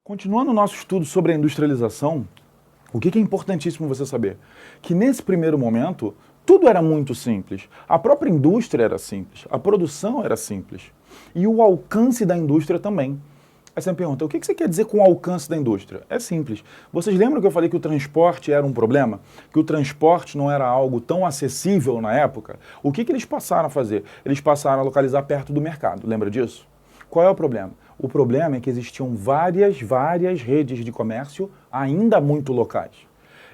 Continuando o nosso estudo sobre a industrialização, o que é importantíssimo você saber? Que nesse primeiro momento, tudo era muito simples. A própria indústria era simples, a produção era simples. E o alcance da indústria também. Aí você me pergunta, o que você quer dizer com o alcance da indústria? É simples. Vocês lembram que eu falei que o transporte era um problema? Que o transporte não era algo tão acessível na época? O que eles passaram a fazer? Eles passaram a localizar perto do mercado. Lembra disso? Qual é o problema? O problema é que existiam várias redes de comércio ainda muito locais.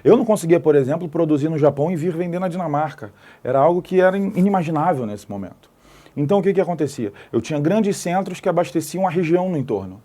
Eu não conseguia, por exemplo, produzir no Japão e vir vender na Dinamarca. Era algo que era inimaginável nesse momento. Então o que acontecia? Eu tinha grandes centros que abasteciam a região no entorno.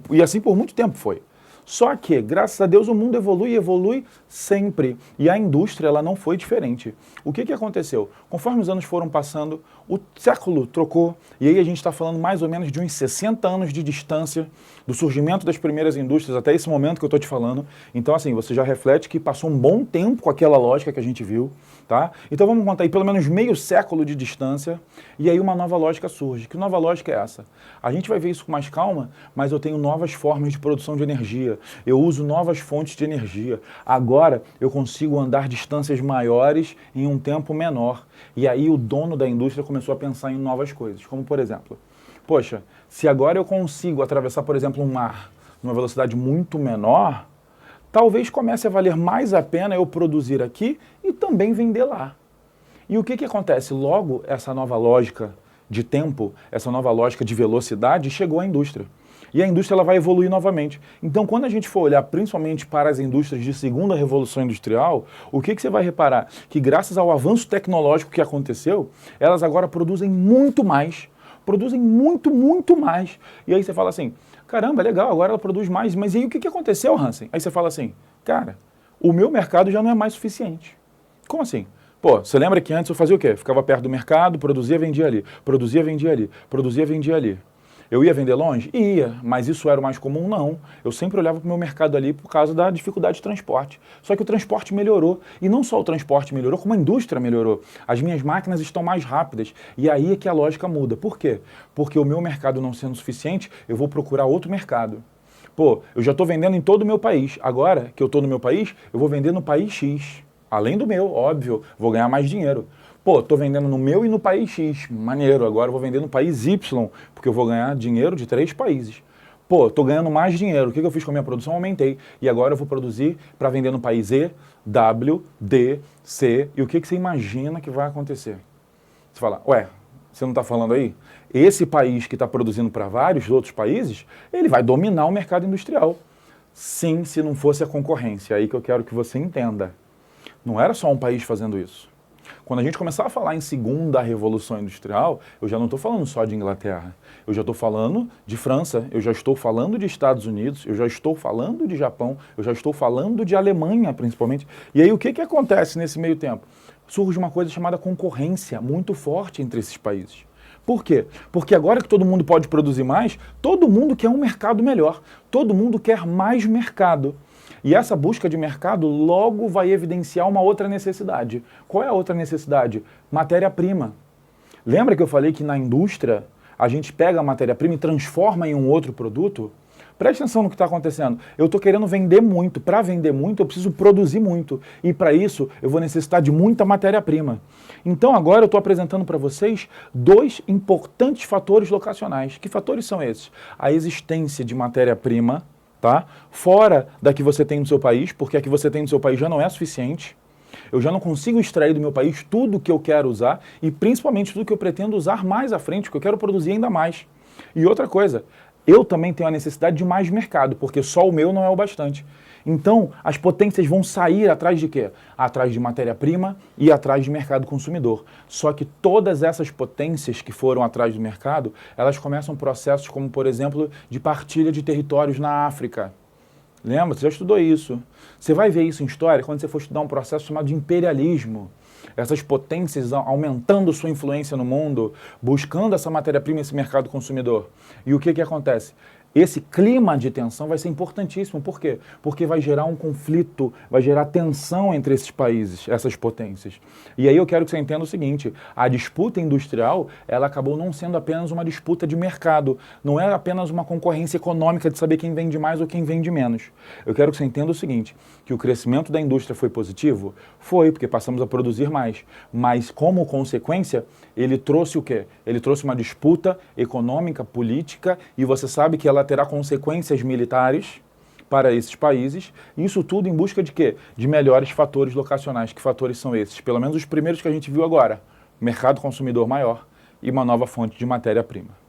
E assim por muito tempo foi. Só que, graças a Deus, o mundo evolui e evolui sempre. E a indústria ela não foi diferente. O que aconteceu? Conforme os anos foram passando, o século trocou. E aí a gente está falando mais ou menos de uns 60 anos de distância do surgimento das primeiras indústrias até esse momento que eu estou te falando. Então, assim, você já reflete que passou um bom tempo com aquela lógica que a gente viu. Tá? Então vamos contar aí pelo menos meio século de distância e aí uma nova lógica surge. Que nova lógica é essa? A gente vai ver isso com mais calma, mas eu tenho novas formas de produção de energia, eu uso novas fontes de energia. Agora eu consigo andar distâncias maiores em um tempo menor. E aí o dono da indústria começou a pensar em novas coisas, como por exemplo, poxa, se agora eu consigo atravessar, por exemplo, um mar numa velocidade muito menor, talvez comece a valer mais a pena eu produzir aqui e também vender lá. E o que acontece? Logo, essa nova lógica de tempo, essa nova lógica de velocidade chegou à indústria. E a indústria ela vai evoluir novamente. Então, quando a gente for olhar principalmente para as indústrias de segunda revolução industrial, o que você vai reparar? Que graças ao avanço tecnológico que aconteceu, elas agora produzem muito mais. Produzem muito mais. E aí você fala assim, caramba, legal, agora ela produz mais. Mas e aí o que aconteceu, Hansen? Aí você fala assim, cara, o meu mercado já não é mais suficiente. Como assim? Pô, você lembra que antes eu fazia o quê? Ficava perto do mercado, produzia, vendia ali. Produzia, vendia ali. Produzia, vendia ali. Eu ia vender longe? Ia, mas isso era o mais comum? Não. Eu sempre olhava para o meu mercado ali por causa da dificuldade de transporte. Só que o transporte melhorou. E não só o transporte melhorou, como a indústria melhorou. As minhas máquinas estão mais rápidas. E aí é que a lógica muda. Por quê? Porque o meu mercado não sendo suficiente, eu vou procurar outro mercado. Pô, eu já estou vendendo em todo o meu país. Agora que eu estou no meu país, eu vou vender no país X. Além do meu, óbvio, vou ganhar mais dinheiro. Pô, tô vendendo no meu e no país X, maneiro, agora eu vou vender no país Y, porque eu vou ganhar dinheiro de 3 países. Pô, tô ganhando mais dinheiro, o que eu fiz com a minha produção? Aumentei. E agora eu vou produzir para vender no país E, W, D, C. E o que você imagina que vai acontecer? Você fala, ué, você não está falando aí? Esse país que está produzindo para vários outros países, ele vai dominar o mercado industrial. Sim, se não fosse a concorrência, aí que eu quero que você entenda. Não era só um país fazendo isso. Quando a gente começar a falar em segunda revolução industrial, eu já não estou falando só de Inglaterra. Eu já estou falando de França, eu já estou falando de Estados Unidos, eu já estou falando de Japão, eu já estou falando de Alemanha, principalmente. E aí o que acontece nesse meio tempo? Surge uma coisa chamada concorrência muito forte entre esses países. Por quê? Porque agora que todo mundo pode produzir mais, todo mundo quer um mercado melhor. Todo mundo quer mais mercado. E essa busca de mercado logo vai evidenciar uma outra necessidade. Qual é a outra necessidade? Matéria-prima. Lembra que eu falei que na indústria a gente pega a matéria-prima e transforma em um outro produto? Preste atenção no que está acontecendo. Eu estou querendo vender muito. Para vender muito, eu preciso produzir muito. E para isso, eu vou necessitar de muita matéria-prima. Então agora eu estou apresentando para vocês 2 importantes fatores locacionais. Que fatores são esses? A existência de matéria-prima, tá? Fora da que você tem no seu país, porque a que você tem no seu país já não é suficiente. Eu já não consigo extrair do meu país tudo que eu quero usar e principalmente tudo que eu pretendo usar mais à frente, porque eu quero produzir ainda mais. E outra coisa, eu também tenho a necessidade de mais mercado, porque só o meu não é o bastante. Então, as potências vão sair atrás de quê? Atrás de matéria-prima e atrás de mercado consumidor. Só que todas essas potências que foram atrás do mercado, elas começam processos como, por exemplo, de partilha de territórios na África. Lembra? Você já estudou isso. Você vai ver isso em história quando você for estudar um processo chamado de imperialismo. Essas potências aumentando sua influência no mundo, buscando essa matéria-prima, esse mercado consumidor. E o que acontece? Esse clima de tensão vai ser importantíssimo. Por quê? Porque vai gerar um conflito, vai gerar tensão entre esses países, essas potências. E aí eu quero que você entenda o seguinte, a disputa industrial, ela acabou não sendo apenas uma disputa de mercado, não é apenas uma concorrência econômica de saber quem vende mais ou quem vende menos. Eu quero que você entenda o seguinte, que o crescimento da indústria foi positivo? Foi, porque passamos a produzir mais. Mas como consequência, ele trouxe o quê? Ele trouxe uma disputa econômica, política, e você sabe que ela terá consequências militares para esses países, isso tudo em busca de quê? De melhores fatores locacionais. Que fatores são esses? Pelo menos os primeiros que a gente viu agora. Mercado consumidor maior e uma nova fonte de matéria-prima.